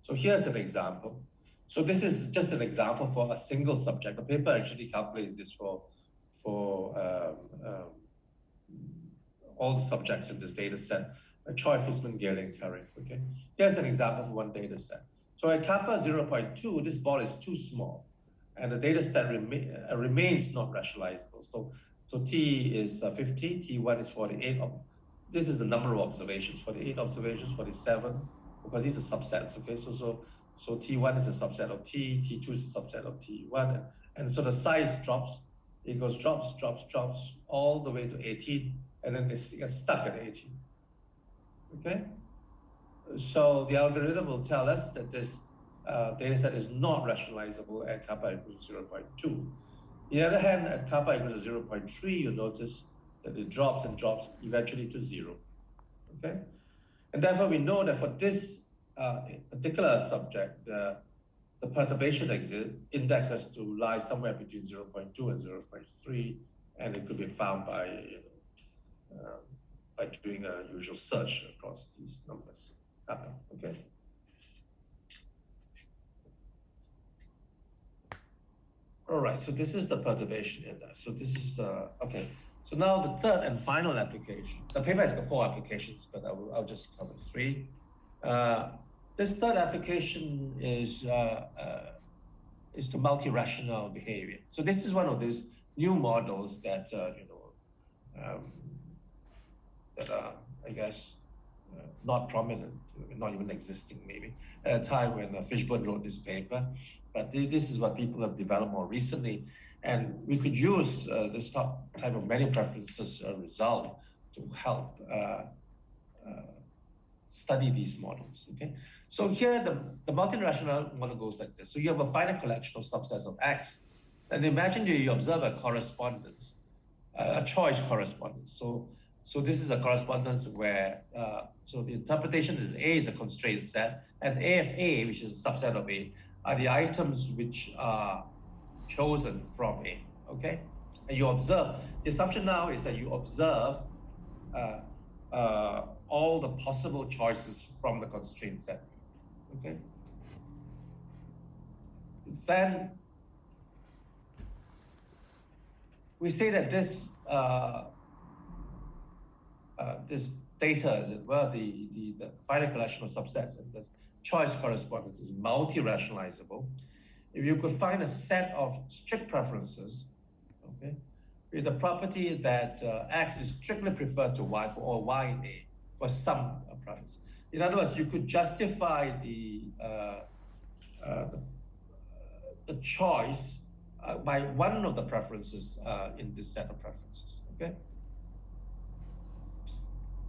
So here's an example. So this is just an example for a single subject. The paper actually calculates this for all the subjects in this data set, Choi, Fishman, Gale, Carrick. Okay, here's an example for one data set. So at kappa 0.2, this ball is too small, and the data set remains not rationalizable. So T is 50, T1 is 48. This is the number of observations, 48 observations, 47, because these are subsets. Okay, so T1 is a subset of T, T2 is a subset of T1, and so the size drops. It goes drops all the way to 18, and then it gets stuck at 18. Okay, so the algorithm will tell us that this data set is not rationalizable at kappa equals 0.2. On the other hand, at kappa equals 0.3, you notice that it drops and drops eventually to 0. Okay, and therefore we know that for this particular subject, the perturbation index has to lie somewhere between 0.2 and 0.3, and it could be found by doing a usual search across these numbers. Okay. All right, so this is the perturbation index. So this is okay. So now the third and final application. The paper has got 4 applications, but I'll just cover 3. This third application is to multi-rational behavior. So this is one of those new models that that are, I guess, not prominent, not even existing maybe, at a time when Fishburne wrote this paper. But this is what people have developed more recently. And we could use this type of menu preferences result to help study these models. Okay, so here the multi-rational model goes like this. So you have a finite collection of subsets of X, and imagine you observe a correspondence, a choice correspondence. So this is a correspondence where so the interpretation is A is a constrained set, and A of A, which is a subset of A, are the items which are chosen from A. Okay, and you observe. The assumption now is that you observe all the possible choices from the constraint set. Okay. Then we say that this this data, as it were, the finite collection of subsets and the choice correspondence is multi-rationalizable. If you could find a set of strict preferences, okay, with the property that X is strictly preferred to Y for all Y in A for some preference. In other words, you could justify the choice by one of the preferences in this set of preferences. Okay.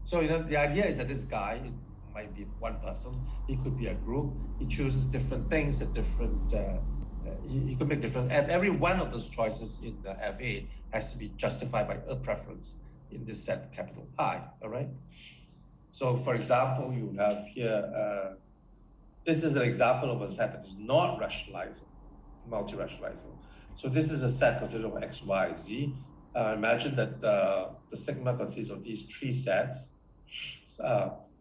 So the idea is that this guy might be one person. He could be a group. He chooses different things at different. He could make different. And every one of those choices in the FA has to be justified by a preference in this set capital Pi. All right. So, for example, you have here. This is an example of a set that is not rationalizable, multi-rationalizable. So this is a set consisting of X, Y, Z. Imagine that the sigma consists of these 3 sets.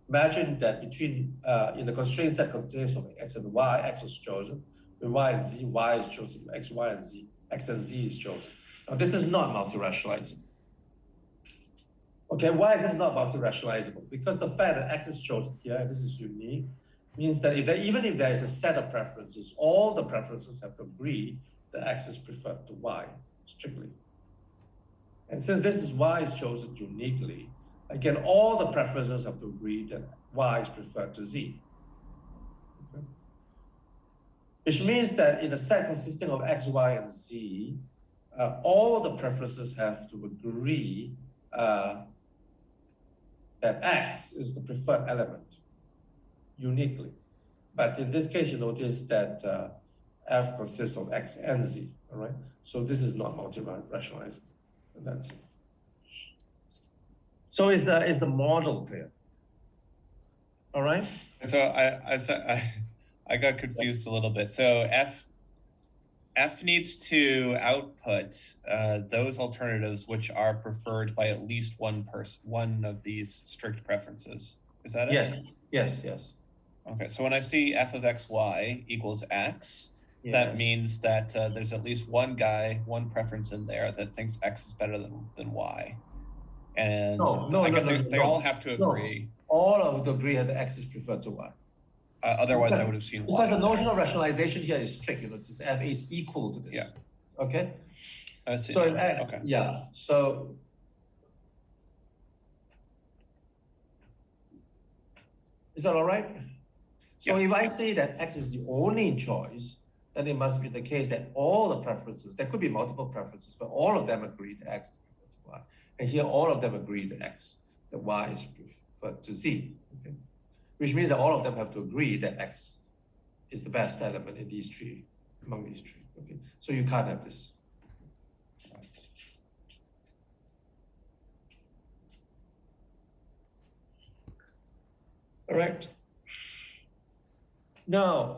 imagine that between in the constraint set contains of x and y, x was chosen, with y and z, y is chosen, x, y, and z, x and z is chosen. Now this is not multi-rationalizable. Okay, why is this not multi-rationalizable? Because the fact that x is chosen here, and this is unique, means that even if there is a set of preferences, all the preferences have to agree that x is preferred to y, strictly. And since this is y is chosen uniquely, again, all the preferences have to agree that y is preferred to z. Okay? Which means that in a set consisting of x, y, and z, all the preferences have to agree that x is the preferred element uniquely. But in this case, you notice that f consists of x and z, all right? So this is not multi-rationalizable, and that's it. So is the model clear? All right? So I got confused a little bit. So F needs to output those alternatives which are preferred by at least one of these strict preferences. Is that it? Yes. Okay, so when I see f of xy equals x, that means that there's at least one preference in there that thinks x is better than y. And I guess they all have to agree. No. All of them agree that x is preferred to y. Otherwise, I would have seen y. Because the notion of rationalization here is strict. You know, this f is equal to this. Yeah. Okay. I see. So in x, okay. yeah. So is that all right? So if I say that x is the only choice, then it must be the case that all the preferences, there could be multiple preferences, but all of them agree that x is preferred to y. And here all of them agree that y is preferred to z. Okay? Which means that all of them have to agree that x is the best element in these three, among these three. Okay, so you can't have this. All right. Now,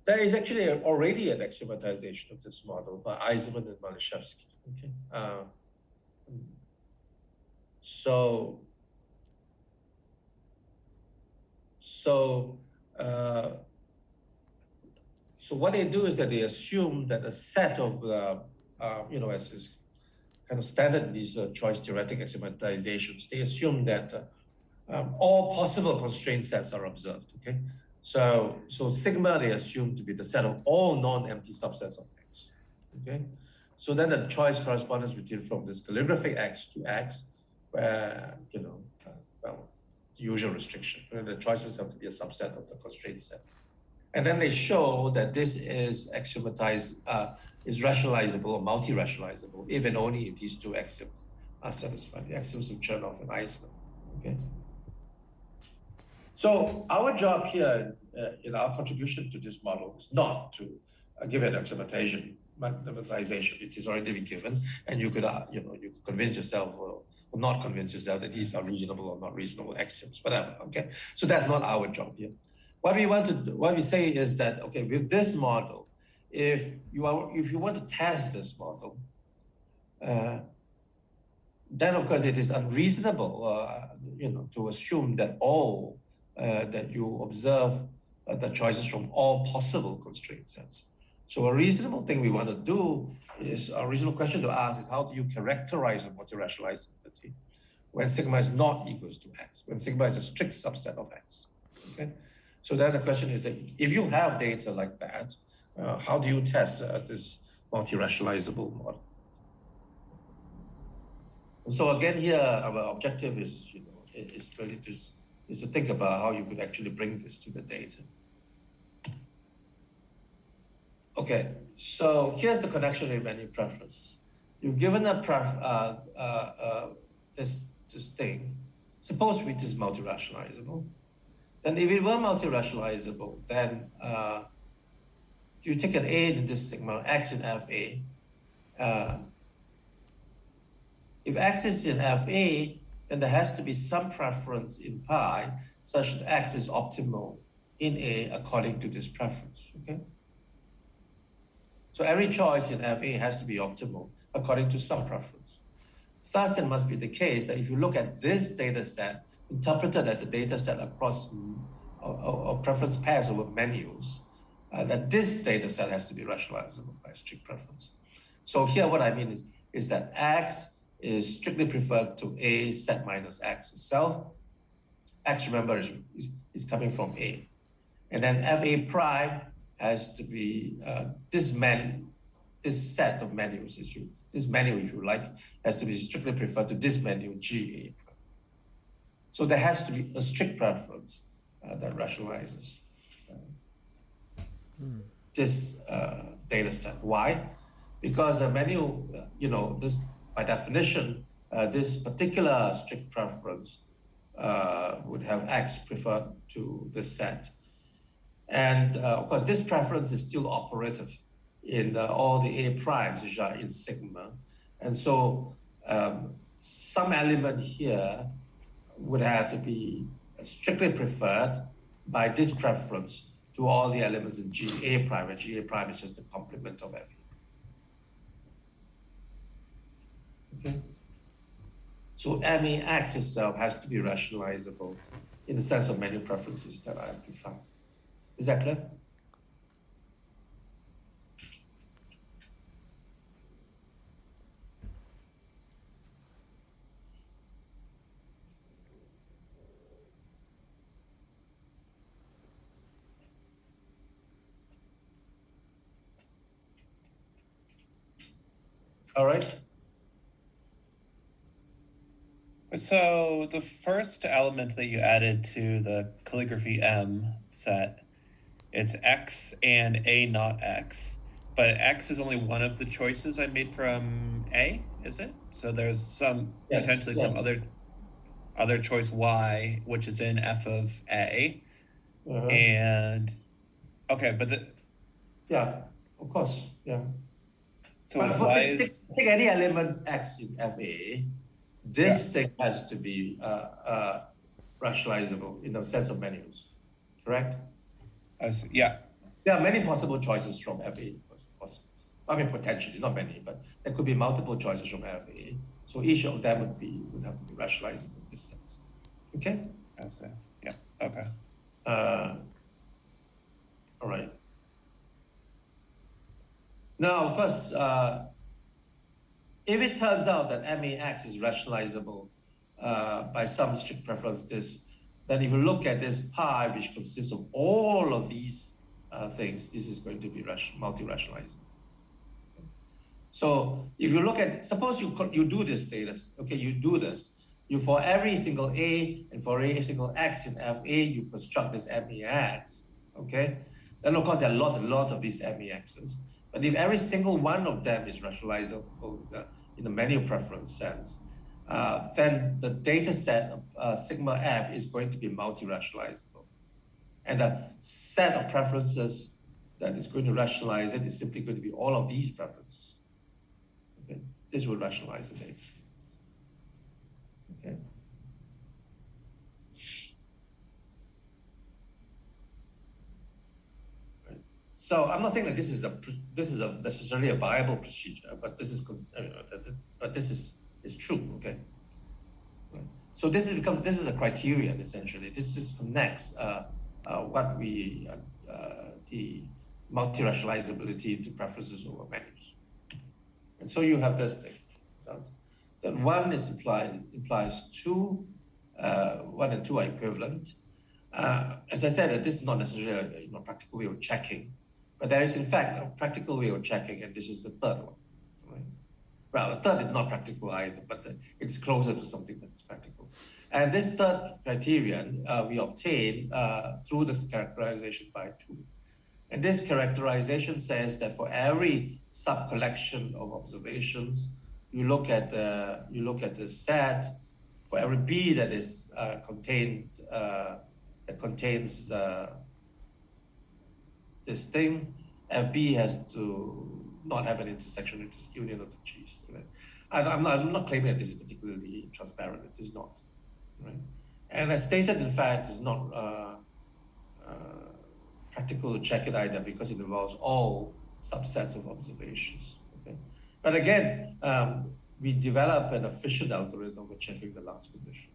there is actually already an axiomatization of this model by Eisenman and Malashevsky. Okay. So what they do is that they assume that a set of, as is kind of standard in these choice theoretic axiomatizations, they assume that all possible constraint sets are observed. Okay, so sigma they assume to be the set of all non-empty subsets of X. Okay, so then the choice correspondence between from this calligraphic X to X, where the usual restriction, and the choices have to be a subset of the constraint set. And then they show that this is axiomatized, is rationalizable or multi-rationalizable if and only if these two axioms are satisfied, the axioms of Chernoff and Eisenman. Okay. So our job here in our contribution to this model is not to give an axiomatization. It is already been given, and you could you could convince yourself or not convince yourself that these are reasonable or not reasonable axioms, whatever. Okay, so that's not our job here. What we say is that, okay, with this model, if you want to test this model, then of course it is unreasonable, to assume that that you observe the choices from all possible constraint sets. So a reasonable thing we want to do is, a reasonable question to ask is, how do you characterize a multi-rationalizability when sigma is not equals to X, when sigma is a strict subset of X, okay? So then the question is that if you have data like that, how do you test this multi-rationalizable model? And so again here, our objective is, is really to think about how you could actually bring this to the data. Okay, so here's the connection with many preferences. You've given a this thing. Suppose it is multi-rationalizable. Then if it were multi-rationalizable, then you take an A in this sigma, X in FA. If X is in FA, then there has to be some preference in pi such that X is optimal in A according to this preference, okay? So every choice in FA has to be optimal according to some preference. thus it must be the case that if you look at this data set, interpreted as a data set across or preference pairs over menus, that this data set has to be rationalizable by strict preference. So here what I mean is that X is strictly preferred to A set minus X itself. X, remember, is coming from A. And then FA prime has to be this set of menus, this menu, if you like, has to be strictly preferred to this menu GA prime. So there has to be a strict preference that rationalizes this data set. Why? Because the menu, this by definition, this particular strict preference would have X preferred to this set. And of course, this preference is still operative in all the A primes, which are in sigma. And so some element here would have to be strictly preferred by this preference to all the elements in GA prime, and GA prime is just a complement of FA. Okay. So MEX itself has to be rationalizable in the sense of menu preferences that I define. Is that clear? All right. So the first element that you added to the calligraphy M set, it's X and A not X, but X is only one of the choices I made from A, is it? So there's some potentially some other choice Y, which is in F of A, and okay, but yeah, of course, yeah. So but Y is take any element X in FA. This thing has to be rationalizable in the sense of menus, correct? Yeah. There are many possible choices from FA. I mean, potentially, not many, but there could be multiple choices from FA. So each of them would have to be rationalizable in this sense. Okay? I see. Yeah. Okay. All right. Now, of course, if it turns out that MEX is rationalizable by some strict preference, then if you look at this pi, which consists of all of these things, this is going to be multi-rationalizable. So if you look at, suppose you do this data, okay, you do this. You for every single A and for every single X in FA, you construct this MEX, okay? Then of course there are lots and lots of these MEXs. But if every single one of them is rationalizable in the menu preference sense, then the data set of sigma F is going to be multi-rationalizable. And the set of preferences that is going to rationalize it is simply going to be all of these preferences. Okay, this will rationalize the data. Okay. So I'm not saying that this is necessarily a viable procedure, but this is true. Okay. So this is a criterion essentially. This just connects what we the multi-rationalizability to preferences over menus. And so you have this thing that one is implies two, one and two are equivalent. As I said, this is not necessarily a practical way of checking, but there is in fact a practical way of checking, and this is the third one. Right? Well, the third is not practical either, but it's closer to something that is practical. And this third criterion we obtain through this characterization by 2. And this characterization says that for every sub-collection of observations, you look at the set for every B that is contained that contains this thing. FB has to not have an intersection with this union of the G's. Right? I'm not claiming that this is particularly transparent. It is not. Right? And as stated, in fact, is not practical to check it either because it involves all subsets of observations. Okay, but again, we develop an efficient algorithm for checking the last condition.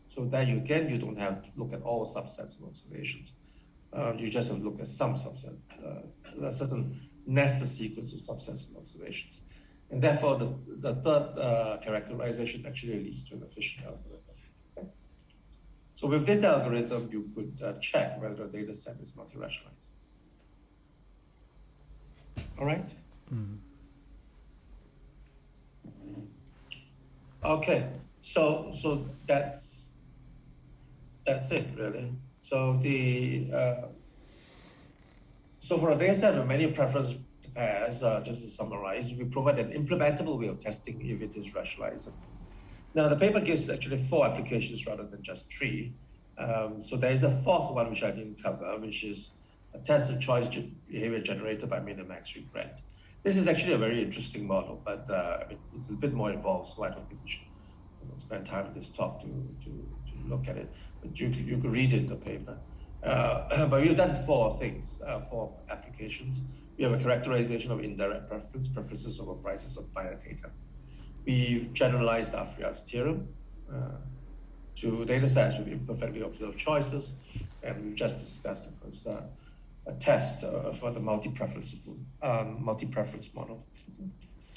So that you don't have to look at all subsets of observations. You just have to look at some subset, a certain nested sequence of subsets of observations. And therefore, the third characterization actually leads to an efficient algorithm. Okay? So with this algorithm, you could check whether the data set is multi-rationalized. All right? Okay, so that's it really. So so for a data set of many preference pairs, just to summarize, we provide an implementable way of testing if it is rationalizable. Now the paper gives actually 4 applications rather than just 3. So there is a 4th one which I didn't cover, which is a test of choice behavior generated by min-and-max regret. This is actually a very interesting model, but I mean, it's a bit more involved, so I don't think we should spend time in this talk to look at it. But you could read it in the paper. But we've done 4 things, 4 applications. We have a characterization of indirect preferences over prices of finite data. We've generalized Afria's theorem to data sets with imperfectly observed choices, and we've just discussed, of course, a test for the multi-preference model.